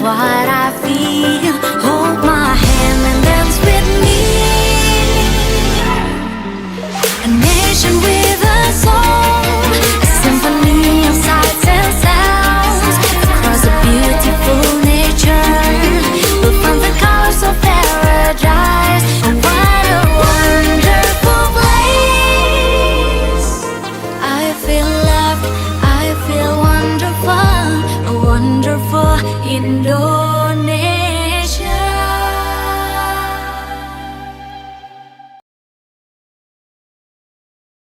what I feel. Hold my hand and dance with me. A nation with a song, a symphony of sights and sounds. Across a beautiful nature, we'll find the colors of paradise. And what a wonderful place. I feel loved, I feel wonderful, a wonderful Indo.